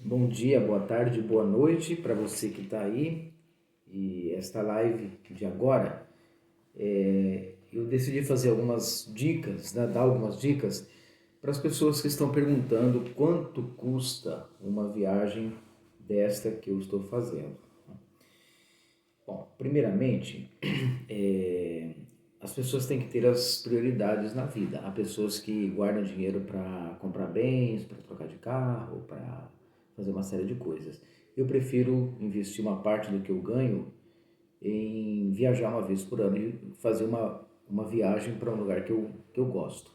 Bom dia, boa tarde, boa noite para você que está aí. E esta live de agora, eu decidi fazer algumas dicas, né, dar algumas dicas para as pessoas que estão perguntando quanto custa uma viagem desta que eu estou fazendo. Bom, primeiramente, as pessoas têm que ter as prioridades na vida. Há pessoas que guardam dinheiro para comprar bens, para trocar de carro, para fazer uma série de coisas. Eu prefiro investir uma parte do que eu ganho em viajar uma vez por ano e fazer uma viagem para um lugar que eu gosto.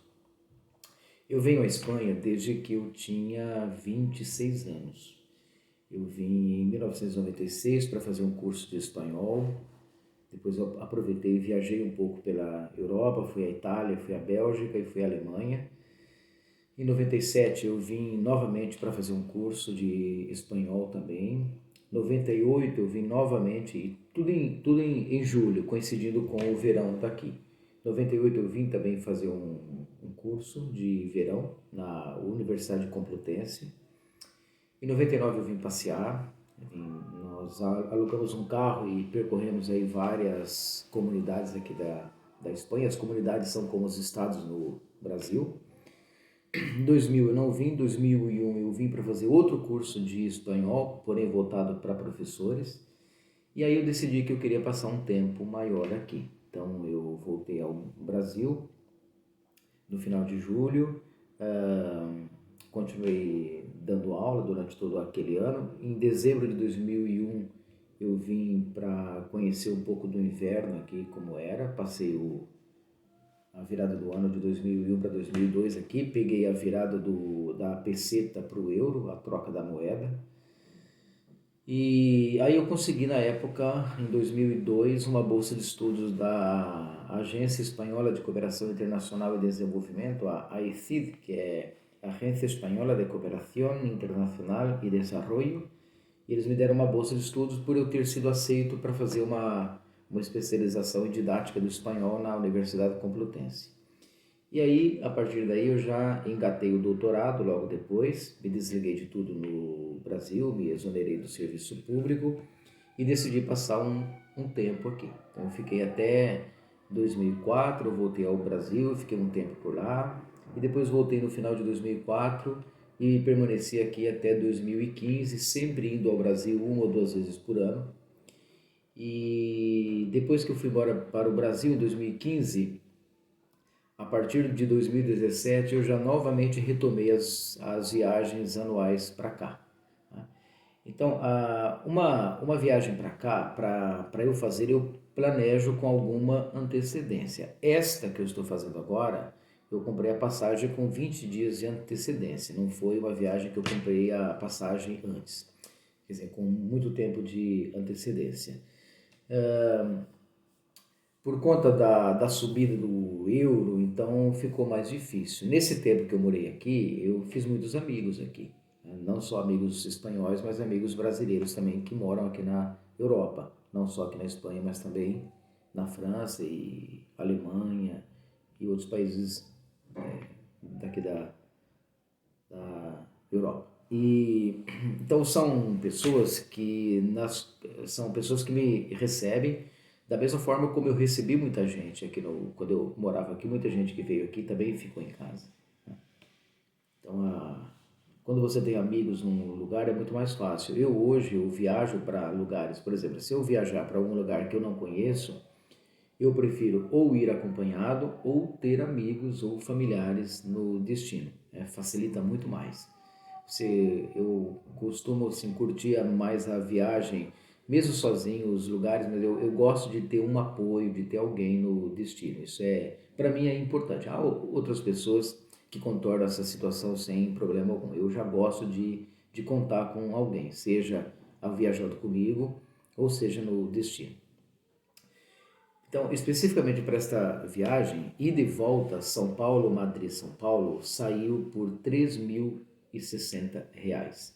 Eu venho à Espanha desde que eu tinha 26 anos. Eu vim em 1996 para fazer um curso de espanhol. Depois eu aproveitei e viajei um pouco pela Europa, fui à Itália, fui à Bélgica e fui à Alemanha. Em 97 eu vim novamente para fazer um curso de espanhol também. Em 98 eu vim novamente, e tudo em julho, coincidindo com o verão daqui. Em 98 eu vim também fazer um curso de verão na Universidade Complutense. Em 99 eu vim passear, nós alugamos um carro e percorremos aí várias comunidades aqui da Espanha. As comunidades são como os estados no Brasil. Em 2000 eu não vim, em 2001 eu vim para fazer outro curso de espanhol, porém voltado para professores. E aí eu decidi que eu queria passar um tempo maior aqui. Então eu voltei ao Brasil no final de julho, continuei dando aula durante todo aquele ano. Em dezembro de 2001 eu vim para conhecer um pouco do inverno aqui, como era. Passei a virada do ano de 2001 para 2002 aqui, peguei a virada da peseta para o euro, a troca da moeda. E aí eu consegui na época, em 2002, uma bolsa de estudos da Agência Espanhola de Cooperação Internacional e Desenvolvimento, a AECID, que é a Agência Espanhola de Cooperação Internacional e Desarrollo. E eles me deram uma bolsa de estudos por eu ter sido aceito para fazer uma especialização em didática do espanhol na Universidade Complutense. E aí, a partir daí, eu já engatei o doutorado logo depois, me desliguei de tudo no Brasil, me exonerei do serviço público e decidi passar um tempo aqui. Então, eu fiquei até 2004, eu voltei ao Brasil, fiquei um tempo por lá e depois voltei no final de 2004 e permaneci aqui até 2015, sempre indo ao Brasil uma ou duas vezes por ano. E depois que eu fui embora para o Brasil em 2015, a partir de 2017 eu já novamente retomei as viagens anuais para cá. Tá? Então, uma viagem para cá, para eu fazer, eu planejo com alguma antecedência. Esta que eu estou fazendo agora, eu comprei a passagem com 20 dias de antecedência. Não foi uma viagem que eu comprei a passagem antes. Quer dizer, com muito tempo de antecedência. Por conta da subida do euro, então ficou mais difícil. Nesse tempo que eu morei aqui, eu fiz muitos amigos aqui. Não só amigos espanhóis, mas amigos brasileiros também que moram aqui na Europa. Não só aqui na Espanha, mas também na França e Alemanha e outros países daqui da Europa. E então são pessoas que me recebem da mesma forma como eu recebi muita gente aqui quando eu morava aqui, muita gente que veio aqui também ficou em casa. Então, quando você tem amigos num lugar é muito mais fácil. Eu viajo para lugares, por exemplo, se eu viajar para algum lugar que eu não conheço, eu prefiro ou ir acompanhado ou ter amigos ou familiares no destino. Facilita muito mais. Eu costumo assim, curtir mais a viagem, mesmo sozinho, os lugares, mas eu gosto de ter um apoio, de ter alguém no destino. Isso para mim é importante. Há outras pessoas que contornam essa situação sem problema algum. Eu já gosto de contar com alguém, seja viajando comigo ou seja no destino. Então, especificamente para esta viagem, ida e volta São Paulo, Madrid, São Paulo, saiu por R$ 3.060.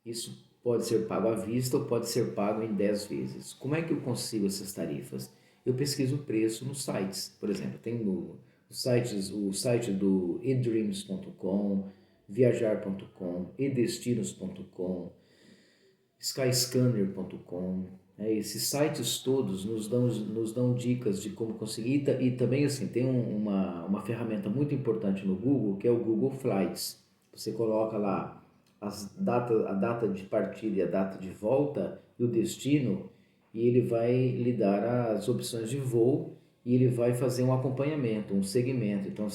Isso pode ser pago à vista ou pode ser pago em 10 vezes. Como é que eu consigo essas tarifas? Eu pesquiso o preço nos sites. Por exemplo, tem o site do edreams.com, viajar.com, edestinos.com, skyscanner.com. Esses sites todos nos dão dicas de como conseguir. E também assim, tem uma ferramenta muito importante no Google, que é o Google Flights. Você coloca lá a data de partida e a data de volta e o destino, e ele vai lhe dar as opções de voo e ele vai fazer um acompanhamento, um segmento. Então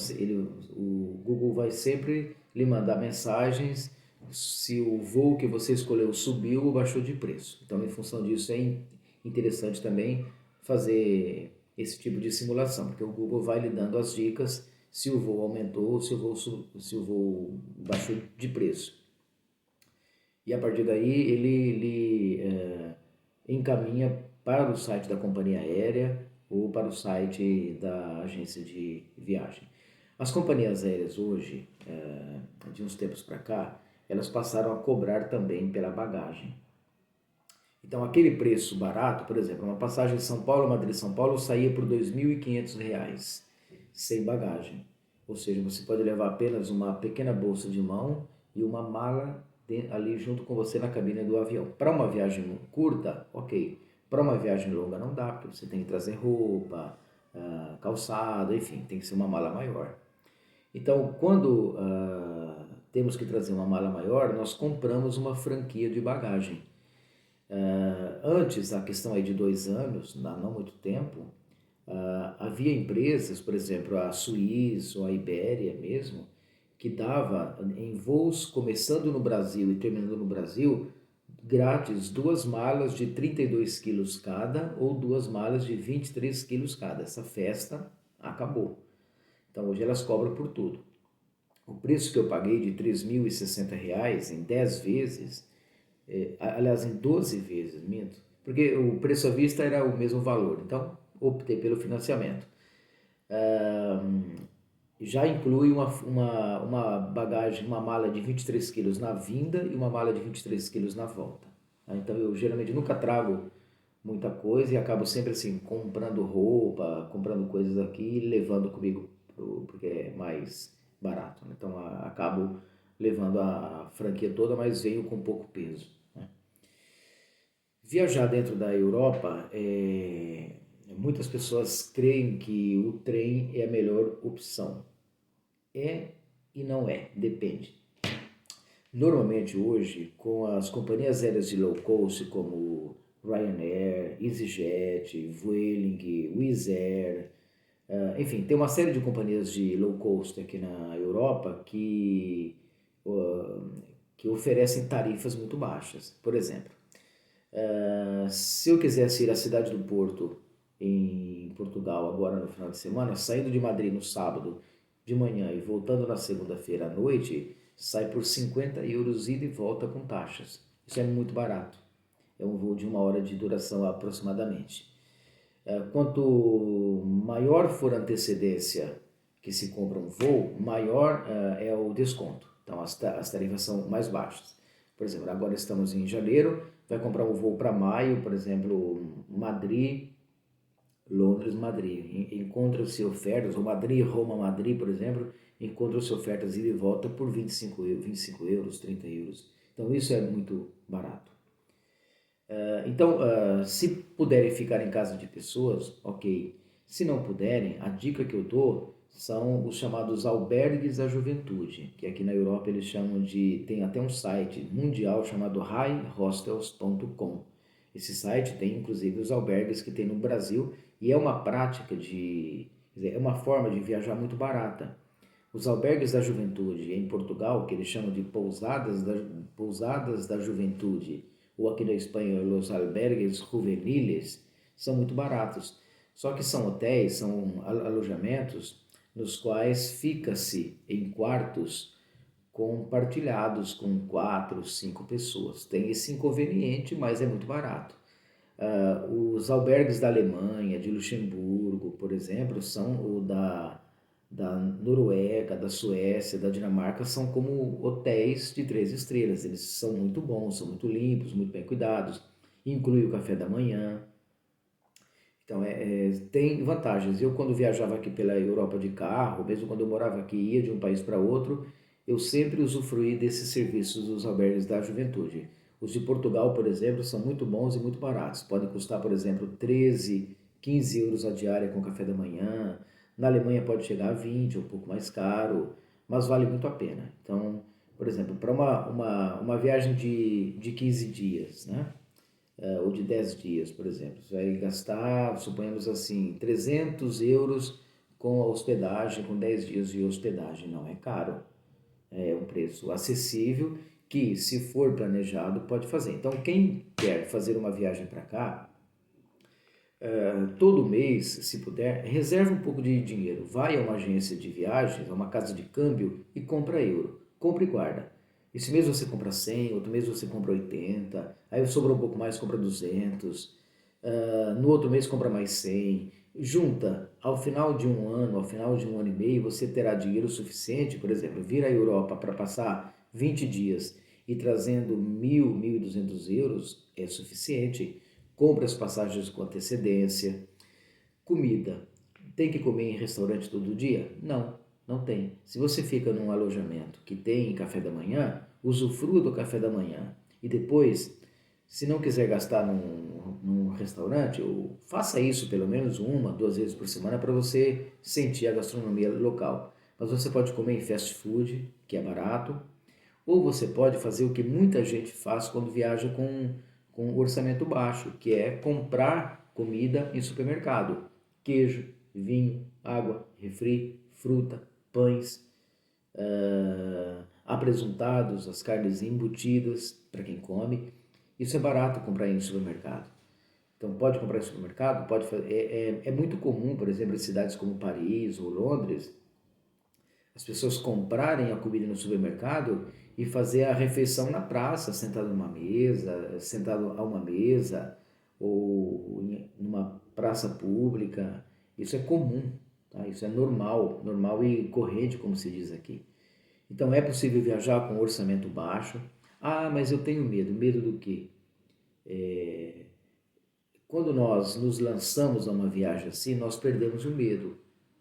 o Google vai sempre lhe mandar mensagens se o voo que você escolheu subiu ou baixou de preço. Então, em função disso, é interessante também fazer esse tipo de simulação, porque o Google vai lhe dando as dicas se o voo aumentou ou se o voo baixou de preço. E a partir daí ele encaminha para o site da companhia aérea ou para o site da agência de viagem. As companhias aéreas hoje, de uns tempos para cá, elas passaram a cobrar também pela bagagem. Então, aquele preço barato, por exemplo, uma passagem de São Paulo, Madrid-São Paulo, saía por R$ 2.500, sem bagagem. Ou seja, você pode levar apenas uma pequena bolsa de mão e uma mala ali junto com você na cabine do avião. Para uma viagem curta, ok. Para uma viagem longa não dá, porque você tem que trazer roupa, calçado, enfim, tem que ser uma mala maior. Então, quando temos que trazer uma mala maior, nós compramos uma franquia de bagagem. Antes, a questão aí de 2 anos, não muito tempo, havia empresas, por exemplo, a Swiss ou a Ibéria mesmo, que dava em voos começando no Brasil e terminando no Brasil, grátis 2 malas de 32 quilos cada ou 2 malas de 23 quilos cada. Essa festa acabou. Então hoje elas cobram por tudo. O preço que eu paguei de R$ 3.060 em 10 vezes, aliás, em 12 vezes, minto, porque o preço à vista era o mesmo valor, então optei pelo financiamento. Já inclui uma bagagem, uma mala de 23 quilos na vinda e uma mala de 23 quilos na volta. Então eu geralmente nunca trago muita coisa e acabo sempre assim, comprando roupa, comprando coisas aqui e levando comigo porque é mais barato. Então acabo levando a franquia toda, mas venho com pouco peso. Viajar dentro da Europa, muitas pessoas creem que o trem é a melhor opção. É e não é, depende. Normalmente hoje, com as companhias aéreas de low cost como Ryanair, EasyJet, Vueling, Wizz Air, enfim, tem uma série de companhias de low cost aqui na Europa que oferecem tarifas muito baixas. Por exemplo, se eu quisesse ir à cidade do Porto, em Portugal, agora no final de semana, saindo de Madrid no sábado de manhã e voltando na segunda-feira à noite, sai por 50 euros ida e volta com taxas. Isso é muito barato. É um voo de 1 hora de duração aproximadamente. Quanto maior for a antecedência que se compra um voo, maior é o desconto. Então as tarifas são mais baixas. Por exemplo, agora estamos em janeiro, vai comprar um voo para maio, por exemplo, Madrid, Londres, Madrid. Encontra-se ofertas, ou Madrid, Roma, Madrid, por exemplo, encontra-se ofertas ida e volta por 25 euros, 30 euros. Então isso é muito barato. Então, se puderem ficar em casa de pessoas, ok. Se não puderem, a dica que eu dou são os chamados albergues da juventude, que aqui na Europa eles chamam de... tem até um site mundial chamado highhostels.com. Esse site tem inclusive os albergues que tem no Brasil e é uma prática é uma forma de viajar muito barata. Os albergues da juventude em Portugal, que eles chamam de pousadas da juventude, ou aqui na Espanha, os albergues juveniles, são muito baratos. Só que são hotéis, são alojamentos nos quais fica-se em quartos compartilhados com 4, 5 pessoas. Tem esse inconveniente, mas é muito barato. Os albergues da Alemanha, de Luxemburgo, por exemplo, são da Noruega, da Suécia, da Dinamarca, são como hotéis de 3 estrelas. Eles são muito bons, são muito limpos, muito bem cuidados, inclui o café da manhã. Então, tem vantagens. Eu, quando viajava aqui pela Europa de carro, mesmo quando eu morava aqui ia de um país para outro, eu sempre usufruí desses serviços dos albergues da juventude. Os de Portugal, por exemplo, são muito bons e muito baratos. Podem custar, por exemplo, 13, 15 euros a diária com café da manhã. Na Alemanha pode chegar a 20, um pouco mais caro, mas vale muito a pena. Então, por exemplo, para uma viagem de 15 dias, né? Ou de 10 dias, por exemplo, você vai gastar, suponhamos assim, 300 euros com a hospedagem, com 10 dias de hospedagem. Não é caro, é um preço acessível que, se for planejado, pode fazer. Então, quem quer fazer uma viagem para cá, todo mês, se puder, reserva um pouco de dinheiro. Vai a uma agência de viagens, a uma casa de câmbio e compra euro. Compra e guarda. Esse mês você compra 100, outro mês você compra 80, aí sobrou um pouco mais, compra 200, no outro mês compra mais 100. Junta, ao final de um ano, ao final de um ano e meio, você terá dinheiro suficiente, por exemplo, vir à Europa para passar 20 dias e trazendo 1.000, 1.200 euros é suficiente. Compre as passagens com antecedência. Comida. Tem que comer em restaurante todo dia? Não, não tem. Se você fica num alojamento que tem café da manhã, usufrua do café da manhã. E depois, se não quiser gastar num restaurante, ou faça isso pelo menos uma, duas vezes por semana para você sentir a gastronomia local. Mas você pode comer em fast food, que é barato, ou você pode fazer o que muita gente faz quando viaja com orçamento baixo, que é comprar comida em supermercado. Queijo, vinho, água, refri, fruta, pães, apresuntados, as carnes embutidas para quem come. Isso é barato comprar em supermercado. Então pode comprar em supermercado, pode fazer. É muito comum, por exemplo, em cidades como Paris ou Londres, as pessoas comprarem a comida no supermercado e fazer a refeição na praça, sentado numa mesa, sentado a uma mesa, ou numa praça pública. Isso é comum, tá? Isso é normal, normal e corrente, como se diz aqui. Então é possível viajar com orçamento baixo. Ah, mas eu tenho medo. Medo do quê? Quando nós nos lançamos a uma viagem assim, nós perdemos o medo.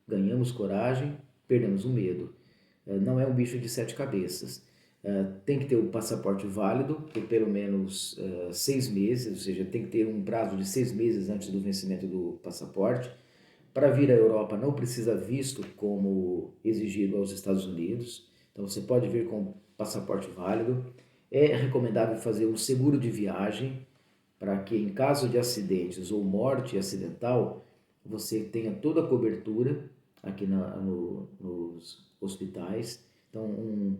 Ganhamos coragem, perdemos o medo. Não é um bicho de sete cabeças. Tem que ter o passaporte válido por pelo menos 6 meses, ou seja, tem que ter um prazo de 6 meses antes do vencimento do passaporte. Para vir à Europa não precisa visto como exigido aos Estados Unidos, então você pode vir com passaporte válido. É recomendável fazer um seguro de viagem para que, em caso de acidentes ou morte acidental, você tenha toda a cobertura aqui nos hospitais. Então,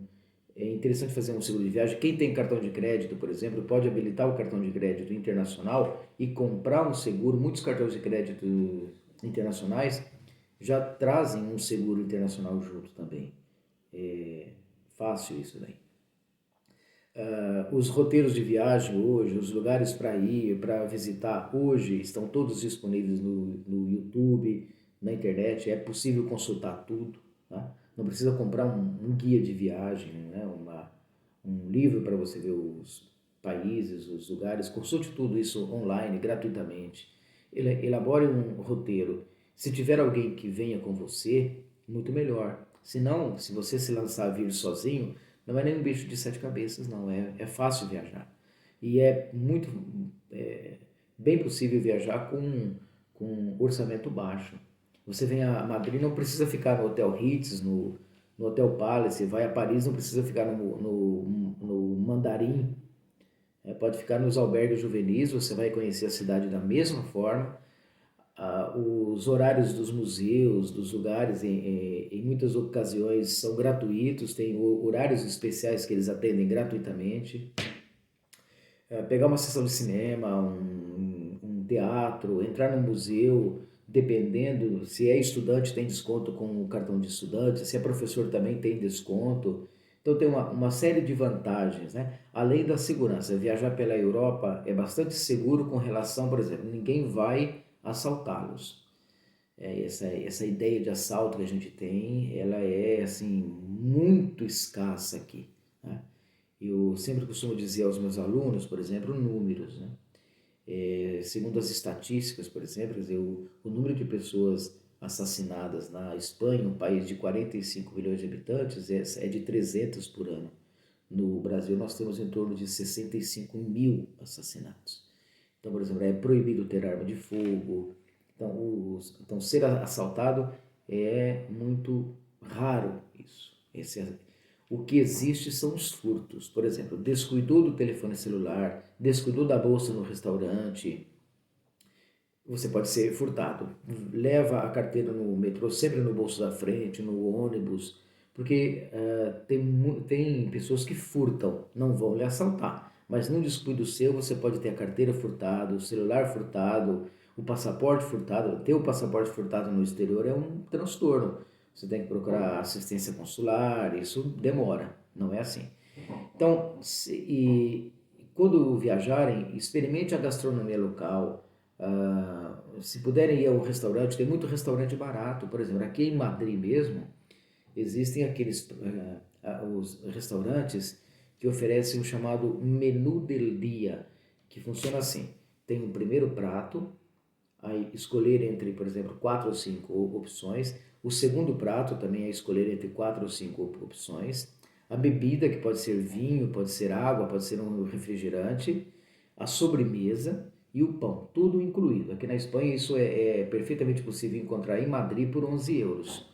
é interessante fazer um seguro de viagem. Quem tem cartão de crédito, por exemplo, pode habilitar o cartão de crédito internacional e comprar um seguro. Muitos cartões de crédito internacionais já trazem um seguro internacional junto também. É fácil isso daí. Os roteiros de viagem hoje, os lugares para ir, para visitar hoje, estão todos disponíveis no YouTube, na internet. É possível consultar tudo. Tá? Não precisa comprar um guia de viagem, né? Um livro para você ver os países, os lugares. Consulte tudo isso online, gratuitamente. Elabore um roteiro. Se tiver alguém que venha com você, muito melhor. Se não, se você se lançar a vir sozinho, não é nem um bicho de sete cabeças, não. É fácil viajar. E é muito bem possível viajar com orçamento baixo. Você vem a Madrid, não precisa ficar no Hotel Ritz, no Hotel Palace. Vai a Paris, não precisa ficar no Mandarim. Pode ficar nos albergues juvenis, você vai conhecer a cidade da mesma forma. Os horários dos museus, dos lugares, em muitas ocasiões são gratuitos, tem horários especiais que eles atendem gratuitamente. Pegar uma sessão de cinema, um teatro, entrar num museu, dependendo, se é estudante tem desconto com o cartão de estudante, se é professor também tem desconto. Então tem uma série de vantagens, né? Além da segurança, viajar pela Europa é bastante seguro com relação, por exemplo, ninguém vai assaltá-los. Essa ideia de assalto que a gente tem, ela é assim muito escassa aqui, né? Eu sempre costumo dizer aos meus alunos, por exemplo, números, né? Segundo as estatísticas, por exemplo, quer dizer, o número de pessoas assassinadas na Espanha, um país de 45 milhões de habitantes, é de 300 por ano. No Brasil, nós temos em torno de 65 mil assassinatos. Então, por exemplo, é proibido ter arma de fogo. Então ser assaltado é muito raro isso. O que existe são os furtos. Por exemplo, descuidou do telefone celular, descuidou da bolsa no restaurante, você pode ser furtado. Leva a carteira no metrô, sempre no bolso da frente, no ônibus, porque tem pessoas que furtam, não vão lhe assaltar, mas num descuido seu você pode ter a carteira furtada, o celular furtado, o passaporte furtado. Ter o passaporte furtado no exterior é um transtorno. Você tem que procurar assistência consular, isso demora, não é assim. Então, quando viajarem, experimente a gastronomia local. Se puderem ir ao restaurante, tem muito restaurante barato. Por exemplo, aqui em Madrid mesmo, existem aqueles os restaurantes que oferecem o chamado menu del dia, que funciona assim: tem um primeiro prato, aí escolher entre, por exemplo, 4 ou 5 opções. O segundo prato também é escolher entre 4 ou 5 opções. A bebida, que pode ser vinho, pode ser água, pode ser um refrigerante. A sobremesa e o pão, tudo incluído. Aqui na Espanha isso é perfeitamente possível encontrar em Madrid por 11 euros.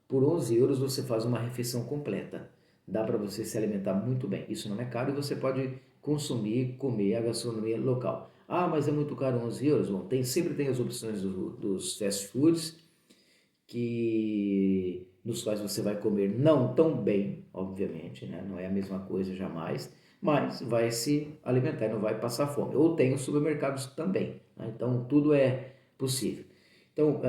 Por 11 euros você faz uma refeição completa. Dá para você se alimentar muito bem. Isso não é caro e você pode consumir, comer a gastronomia local. Ah, mas é muito caro 11 euros? Bom, sempre tem as opções dos fast foods, nos quais você vai comer não tão bem, obviamente, né? Não é a mesma coisa jamais, mas vai se alimentar e não vai passar fome. Ou tem os supermercados também, né? Então tudo é possível. Então,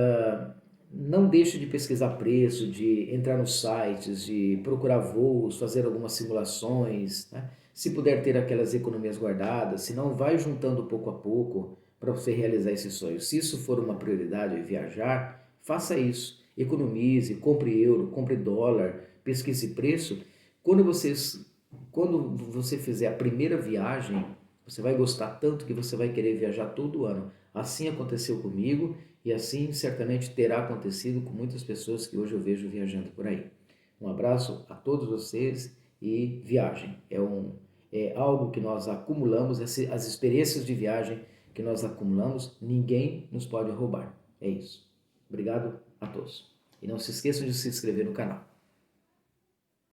não deixe de pesquisar preço, de entrar nos sites, de procurar voos, fazer algumas simulações, né? Se puder ter aquelas economias guardadas, se não, vai juntando pouco a pouco para você realizar esse sonho. Se isso for uma prioridade, viajar, faça isso. Economize, compre euro, compre dólar, pesquise preço. Quando você fizer a primeira viagem, você vai gostar tanto que você vai querer viajar todo ano. Assim aconteceu comigo e assim certamente terá acontecido com muitas pessoas que hoje eu vejo viajando por aí. Um abraço a todos vocês e viagem. É algo que nós acumulamos, as experiências de viagem que nós acumulamos, ninguém nos pode roubar. É isso. Obrigado a todos. E não se esqueçam de se inscrever no canal.